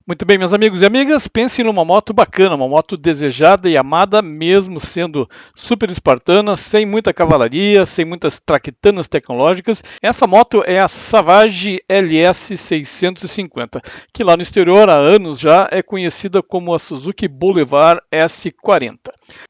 Muito bem, meus amigos e amigas, pense numa moto bacana, uma moto desejada e amada, mesmo sendo super espartana, sem muita cavalaria, sem muitas traquitanas tecnológicas. Essa moto é a Savage LS 650, que lá no exterior há anos já é conhecida como a Suzuki Boulevard S40.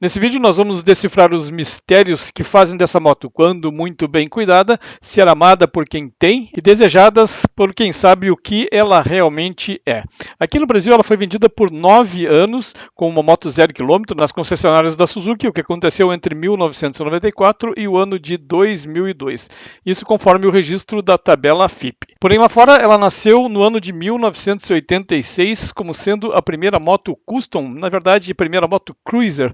Nesse vídeo nós vamos decifrar os mistérios que fazem dessa moto, quando muito bem cuidada, ser amada por quem tem e desejadas por quem sabe o que ela realmente é. Aqui no Brasil ela foi vendida por 9 anos com uma moto 0 km nas concessionárias da Suzuki, o que aconteceu entre 1994 e o ano de 2002. Isso conforme o registro da tabela FIPE. Porém lá fora ela nasceu no ano de 1986 como sendo a primeira moto custom, na verdade a primeira moto cruiser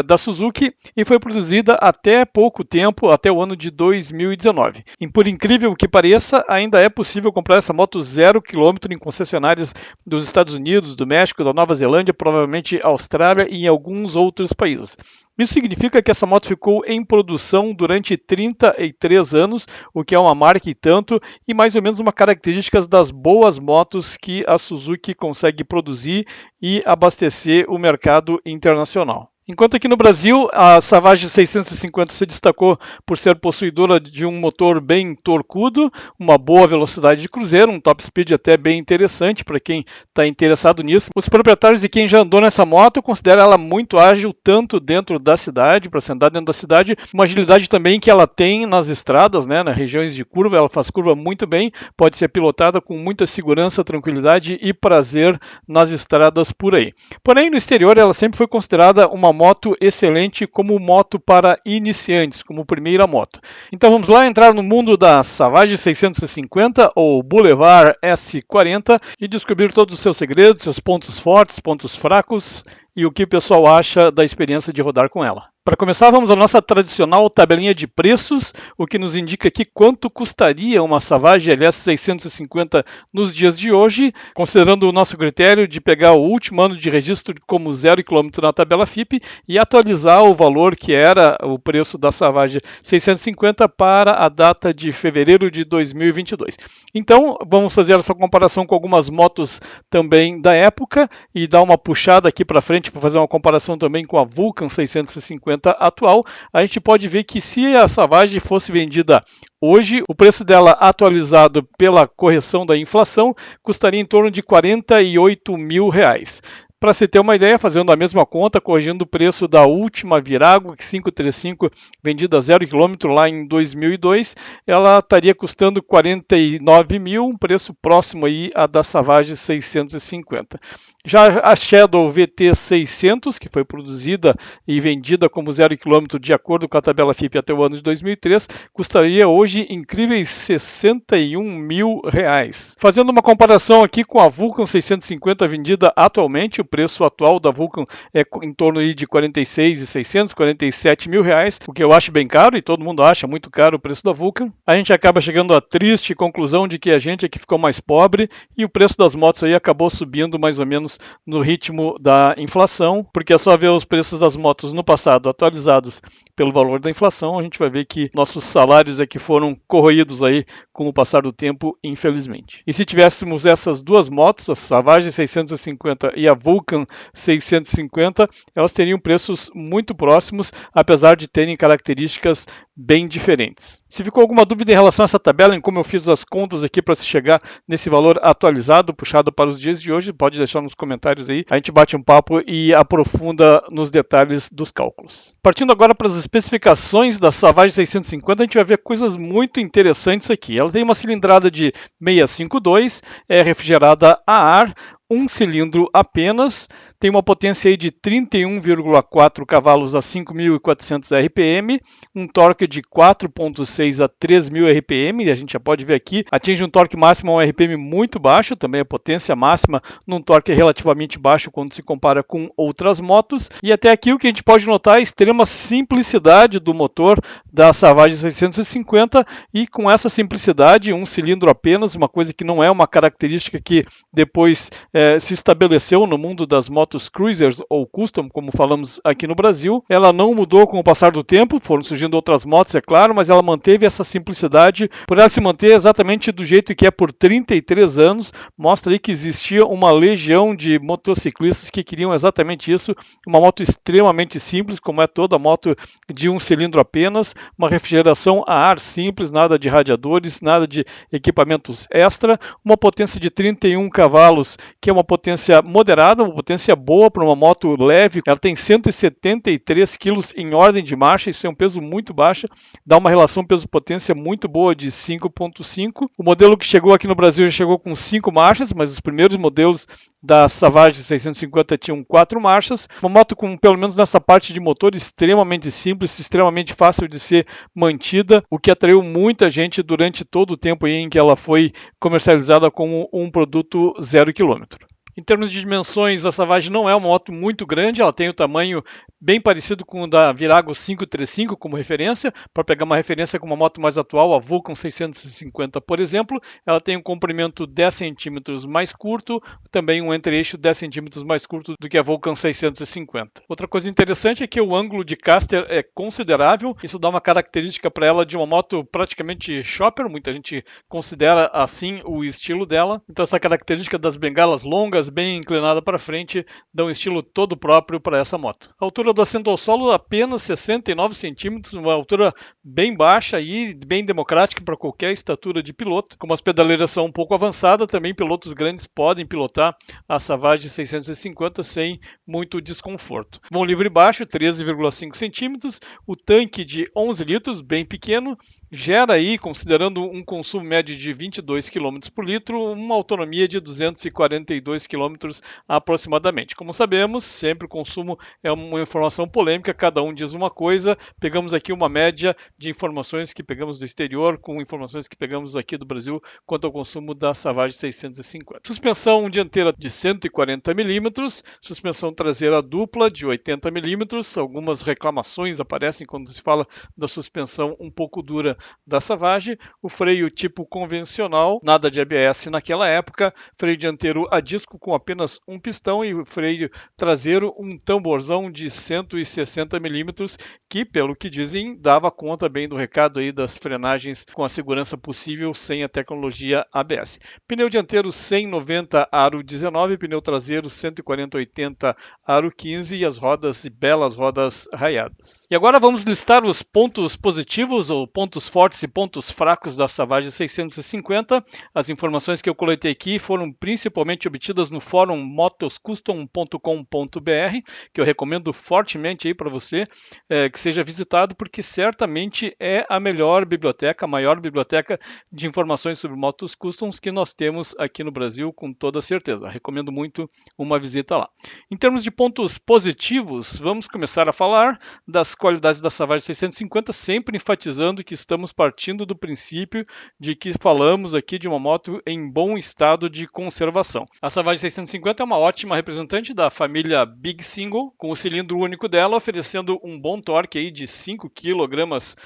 da Suzuki, e foi produzida até pouco tempo, até o ano de 2019. E por incrível que pareça, ainda é possível comprar essa moto 0 km em concessionárias dos Estados Unidos, do México, da Nova Zelândia, provavelmente Austrália e em alguns outros países. Isso significa que essa moto ficou em produção durante 33 anos, o que é uma marca e tanto, e mais ou menos uma característica das boas motos que a Suzuki consegue produzir e abastecer o mercado internacional. Enquanto aqui no Brasil, a Savage 650 se destacou por ser possuidora de um motor bem torcudo, uma boa velocidade de cruzeiro, um top speed até bem interessante para quem está interessado nisso. Os proprietários e quem já andou nessa moto consideram ela muito ágil, tanto dentro da cidade, para se andar dentro da cidade, uma agilidade também que ela tem nas estradas, né, nas regiões de curva, ela faz curva muito bem, pode ser pilotada com muita segurança, tranquilidade e prazer nas estradas por aí. Porém, no exterior, ela sempre foi considerada uma moto excelente como moto para iniciantes, como primeira moto. Então vamos lá entrar no mundo da Savage 650 ou Boulevard S40 e descobrir todos os seus segredos, seus pontos fortes, pontos fracos e o que o pessoal acha da experiência de rodar com ela. Para começar, vamos à nossa tradicional tabelinha de preços, o que nos indica aqui quanto custaria uma Savage LS 650 nos dias de hoje, considerando o nosso critério de pegar o último ano de registro como 0 km na tabela FIPE e atualizar o valor que era o preço da Savage 650 para a data de fevereiro de 2022. Então, vamos fazer essa comparação com algumas motos também da época e dar uma puxada aqui para frente para fazer uma comparação também com a Vulcan 650 atual. A gente pode ver que se a Savage fosse vendida hoje, o preço dela atualizado pela correção da inflação custaria em torno de R$48 mil. Para se ter uma ideia, fazendo a mesma conta, corrigindo o preço da última Virago 535 vendida a 0 km lá em 2002, ela estaria custando 49 mil, um preço próximo aí a da Savage 650. Já a Shadow VT 600, que foi produzida e vendida como 0 km de acordo com a tabela FIPE até o ano de 2003, custaria hoje incríveis 61 mil reais. Fazendo uma comparação aqui com a Vulcan 650 vendida atualmente, o preço atual da Vulcan é em torno de 46.600, 47 mil reais, o que eu acho bem caro e todo mundo acha muito caro o preço da Vulcan. A gente acaba chegando à triste conclusão de que a gente é que ficou mais pobre e o preço das motos aí acabou subindo mais ou menos no ritmo da inflação, porque é só ver os preços das motos no passado atualizados pelo valor da inflação, a gente vai ver que nossos salários é que foram corroídos aí com o passar do tempo, infelizmente. E se tivéssemos essas duas motos, a Savage 650 e a Vulcan 650, elas teriam preços muito próximos, apesar de terem características bem diferentes. Se ficou alguma dúvida em relação a essa tabela, em como eu fiz as contas aqui para se chegar nesse valor atualizado, puxado para os dias de hoje, pode deixar nos comentários aí, a gente bate um papo e aprofunda nos detalhes dos cálculos. Partindo agora para as especificações da Savage 650, a gente vai ver coisas muito interessantes aqui. Ela tem uma cilindrada de 652, é refrigerada a ar, um cilindro apenas, tem uma potência aí de 31,4 cavalos a 5.400 RPM, um torque de 4,6 a 3.000 RPM, e a gente já pode ver aqui, atinge um torque máximo a um RPM muito baixo, também a potência máxima num torque relativamente baixo quando se compara com outras motos, e até aqui o que a gente pode notar é a extrema simplicidade do motor da Savage 650, e com essa simplicidade, um cilindro apenas, uma coisa que não é uma característica que depois se estabeleceu no mundo das motos cruisers ou custom, como falamos aqui no Brasil. Ela não mudou com o passar do tempo, foram surgindo outras motos, é claro, mas ela manteve essa simplicidade. Por ela se manter exatamente do jeito que é por 33 anos, mostra aí que existia uma legião de motociclistas que queriam exatamente isso, uma moto extremamente simples, como é toda moto de um cilindro apenas, uma refrigeração a ar simples, nada de radiadores, nada de equipamentos extra, uma potência de 31 cavalos, que é uma potência moderada, uma potência boa para uma moto leve. Ela tem 173 quilos em ordem de marcha, isso é um peso muito baixo, dá uma relação peso-potência muito boa de 5.5. O modelo que chegou aqui no Brasil já chegou com 5 marchas, mas os primeiros modelos da Savage 650 tinham 4 marchas. Uma moto com, pelo menos nessa parte de motor, extremamente simples, extremamente fácil de ser mantida, o que atraiu muita gente durante todo o tempo em que ela foi comercializada como um produto 0 km. Em termos de dimensões, a Savage não é uma moto muito grande, ela tem o tamanho bem parecido com o da Virago 535 como referência. Para pegar uma referência com uma moto mais atual, a Vulcan 650, por exemplo, ela tem um comprimento 10 centímetros mais curto, também um entre-eixo 10 centímetros mais curto do que a Vulcan 650. Outra coisa interessante é que o ângulo de caster é considerável, isso dá uma característica para ela de uma moto praticamente shopper, muita gente considera assim o estilo dela. Então essa característica das bengalas longas, bem inclinada para frente, dá um estilo todo próprio para essa moto. A altura do assento ao solo apenas 69 centímetros, uma altura bem baixa e bem democrática para qualquer estatura de piloto. Como as pedaleiras são um pouco avançadas, também pilotos grandes podem pilotar a Savage 650 sem muito desconforto. Vão livre baixo, 13,5 centímetros, o tanque de 11 litros, bem pequeno, gera aí, considerando um consumo médio de 22 km por litro, uma autonomia de 242 km aproximadamente. Como sabemos, sempre o consumo é uma informação polêmica, cada um diz uma coisa. Pegamos aqui uma média de informações que pegamos do exterior com informações que pegamos aqui do Brasil quanto ao consumo da Savage 650. Suspensão dianteira de 140 mm, suspensão traseira dupla de 80 mm. Algumas reclamações aparecem quando se fala da suspensão um pouco dura da Savage. O freio tipo convencional, nada de ABS naquela época, freio dianteiro a disco com apenas um pistão e o freio traseiro um tamborzão de 160 milímetros, que, pelo que dizem, dava conta bem do recado aí das frenagens com a segurança possível sem a tecnologia ABS. Pneu dianteiro 190 aro 19, pneu traseiro 140/80 aro 15 e as rodas, belas rodas raiadas. E agora vamos listar os pontos positivos ou pontos fortes e pontos fracos da Savage 650. As informações que eu coletei aqui foram principalmente obtidas no fórum motoscustom.com.br, que eu recomendo fortemente aí para você que seja visitado, porque certamente é a melhor biblioteca, a maior biblioteca de informações sobre motos customs que nós temos aqui no Brasil, com toda certeza. Recomendo muito uma visita lá. Em termos de pontos positivos, vamos começar a falar das qualidades da Savage 650, sempre enfatizando que estamos partindo do princípio de que falamos aqui de uma moto em bom estado de conservação. A Savage 650 é uma ótima representante da família Big Single, com o cilindro único dela oferecendo um bom torque aí de 5 kg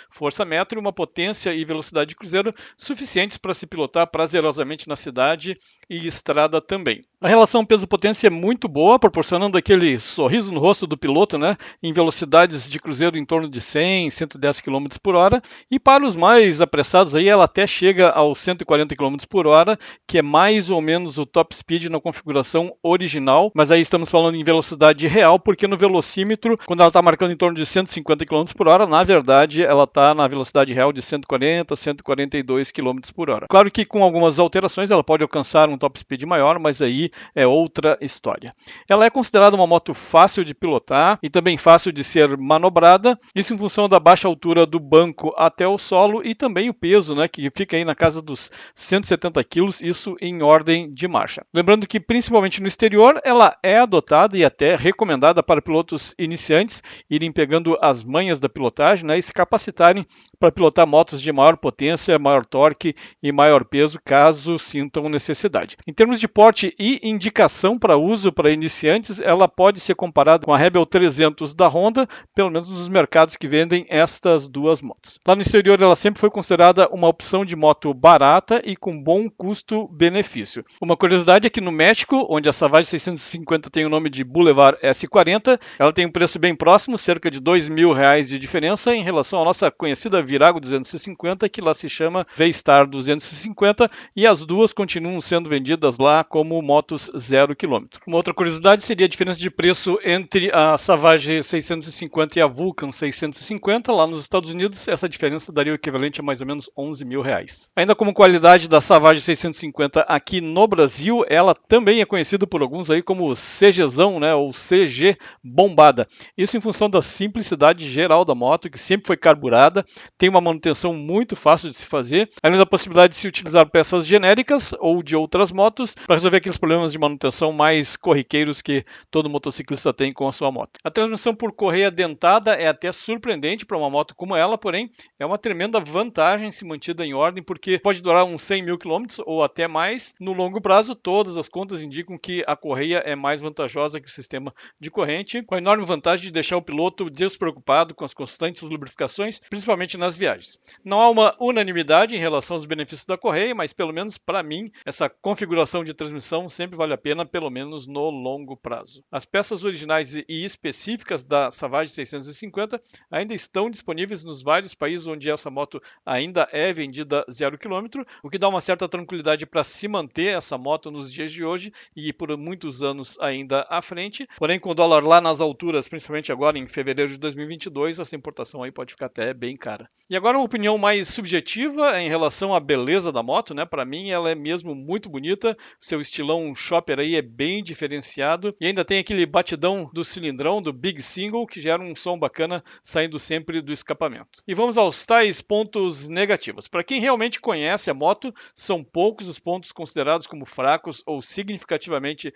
força-metro e uma potência e velocidade de cruzeiro suficientes para se pilotar prazerosamente na cidade e estrada também. A relação peso-potência é muito boa, proporcionando aquele sorriso no rosto do piloto, né, em velocidades de cruzeiro em torno de 100, 110 km por hora, e para os mais apressados aí ela até chega aos 140 km por hora, que é mais ou menos o top speed na configuração original, mas aí estamos falando em velocidade real, porque no velocímetro, quando ela está marcando em torno de 150 km por hora, na verdade ela está na velocidade real de 140, 142 km por hora. Claro que com algumas alterações ela pode alcançar um top speed maior, mas aí é outra história. Ela é considerada uma moto fácil de pilotar e também fácil de ser manobrada, isso em função da baixa altura do banco até o solo e também o peso, né, que fica aí na casa dos 170 kg, isso em ordem de marcha. Lembrando que principalmente no exterior ela é adotada e até recomendada para pilotos iniciantes irem pegando as manhas da pilotagem, né, e se capacitarem para pilotar motos de maior potência, maior torque e maior peso, caso sintam necessidade. Em termos de porte e indicação para uso para iniciantes, ela pode ser comparada com a Rebel 300 da Honda, pelo menos nos mercados que vendem estas duas motos. Lá no exterior ela sempre foi considerada uma opção de moto barata e com bom custo-benefício. Uma curiosidade é que no México México, onde a Savage 650 tem o nome de Boulevard S40. Ela tem um preço bem próximo, cerca de R$ 2.000 de diferença em relação à nossa conhecida Virago 250, que lá se chama V-Star 250, e as duas continuam sendo vendidas lá como motos 0 km. Uma outra curiosidade seria a diferença de preço entre a Savage 650 e a Vulcan 650. Lá nos Estados Unidos, essa diferença daria o equivalente a mais ou menos R$ 11.000. Ainda como qualidade da Savage 650 aqui no Brasil, ela também é conhecida por alguns aí como CGzão, né, ou CG bombada. Isso em função da simplicidade geral da moto, que sempre foi carburada, tem uma manutenção muito fácil de se fazer, além da possibilidade de se utilizar peças genéricas ou de outras motos para resolver aqueles problemas de manutenção mais corriqueiros que todo motociclista tem com a sua moto. A transmissão por correia dentada é até surpreendente para uma moto como ela, porém é uma tremenda vantagem se mantida em ordem, porque pode durar uns 100.000 quilômetros ou até mais. No longo prazo, todas as contas indicam que a correia é mais vantajosa que o sistema de corrente, com a enorme vantagem de deixar o piloto despreocupado com as constantes lubrificações, principalmente nas viagens. Não há uma unanimidade em relação aos benefícios da correia, mas pelo menos para mim, essa configuração de transmissão sempre vale a pena, pelo menos no longo prazo. As peças originais e específicas da Savage 650 ainda estão disponíveis nos vários países onde essa moto ainda é vendida 0 km, o que dá uma certa tranquilidade para se manter essa moto nos dias de hoje e por muitos anos ainda à frente. Porém, com o dólar lá nas alturas, principalmente agora em fevereiro de 2022, essa importação aí pode ficar até bem cara. E agora uma opinião mais subjetiva em relação à beleza da moto, né? Para mim ela é mesmo muito bonita, seu estilão shopper aí é bem diferenciado e ainda tem aquele batidão do cilindrão, do Big Single, que gera um som bacana saindo sempre do escapamento. E vamos aos tais pontos negativos. Para quem realmente conhece a moto, são poucos os pontos considerados como fracos ou significativamente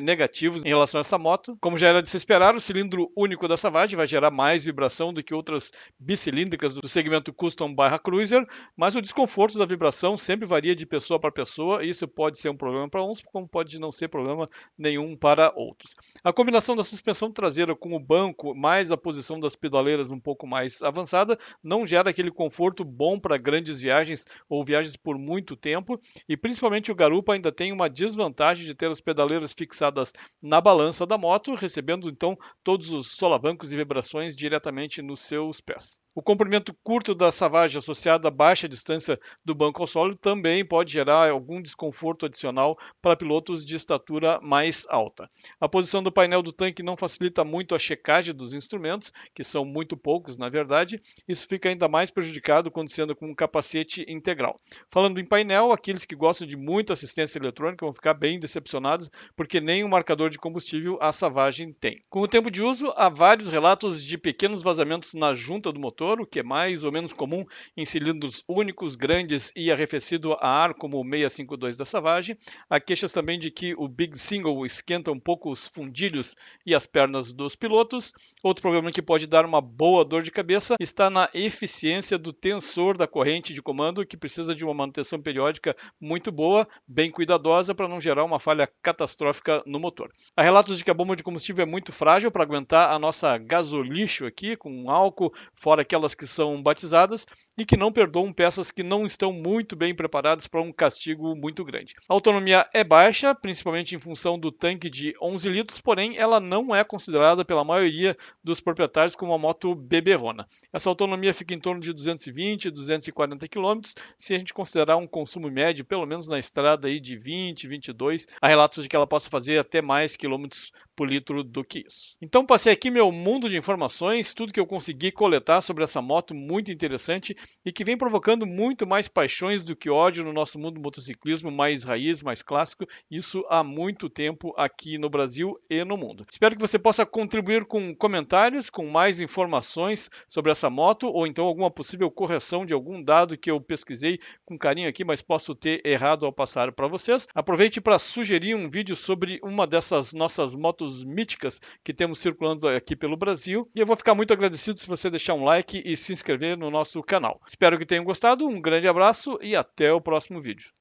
negativos em relação a essa moto. Como já era de se esperar, o cilindro único da Savage vai gerar mais vibração do que outras bicilíndricas do segmento Custom/Cruiser, mas o desconforto da vibração sempre varia de pessoa para pessoa e isso pode ser um problema para uns, como pode não ser problema nenhum para outros. A combinação da suspensão traseira com o banco, mais a posição das pedaleiras um pouco mais avançada, não gera aquele conforto bom para grandes viagens ou viagens por muito tempo, e principalmente o garupa ainda tem uma desvantagem de ter as pedaleiras fixadas na balança da moto, recebendo então todos os solavancos e vibrações diretamente nos seus pés. O comprimento curto da Savage associado à baixa distância do banco ao solo também pode gerar algum desconforto adicional para pilotos de estatura mais alta. A posição do painel do tanque não facilita muito a checagem dos instrumentos, que são muito poucos na verdade. Isso fica ainda mais prejudicado quando se anda com um capacete integral. Falando em painel, aqueles que gostam de muita assistência eletrônica vão ficar bem decepcionados, porque nem um marcador de combustível a Savage tem. Com o tempo de uso, há vários relatos de pequenos vazamentos na junta do motor, o que é mais ou menos comum em cilindros únicos, grandes e arrefecido a ar, como o 652 da Savage. Há queixas também de que o Big Single esquenta um pouco os fundilhos e as pernas dos pilotos. Outro problema que pode dar uma boa dor de cabeça está na eficiência do tensor da corrente de comando, que precisa de uma manutenção periódica muito boa, bem cuidadosa, para não gerar uma falha catastrófica no motor. Há relatos de que a bomba de combustível é muito frágil para aguentar a nossa gasolixo aqui, com álcool, fora aquelas que são batizadas, e que não perdoam peças que não estão muito bem preparadas para um castigo muito grande. A autonomia é baixa, principalmente em função do tanque de 11 litros, porém ela não é considerada pela maioria dos proprietários como uma moto beberrona. Essa autonomia fica em torno de 220, 240 km, se a gente considerar um consumo médio, pelo menos na estrada aí de 20, 22, há relatos de que ela possa fazer até mais quilômetros por litro do que isso. Então passei aqui meu mundo de informações, tudo que eu consegui coletar sobre essa moto muito interessante e que vem provocando muito mais paixões do que ódio no nosso mundo do motociclismo mais raiz, mais clássico, isso há muito tempo aqui no Brasil e no mundo. Espero que você possa contribuir com comentários, com mais informações sobre essa moto ou então alguma possível correção de algum dado que eu pesquisei com carinho aqui, mas posso ter errado ao passar para vocês. Aproveite para sugerir um vídeo sobre uma dessas nossas motos míticas que temos circulando aqui pelo Brasil. E eu vou ficar muito agradecido se você deixar um like e se inscrever no nosso canal. Espero que tenham gostado, um grande abraço e até o próximo vídeo.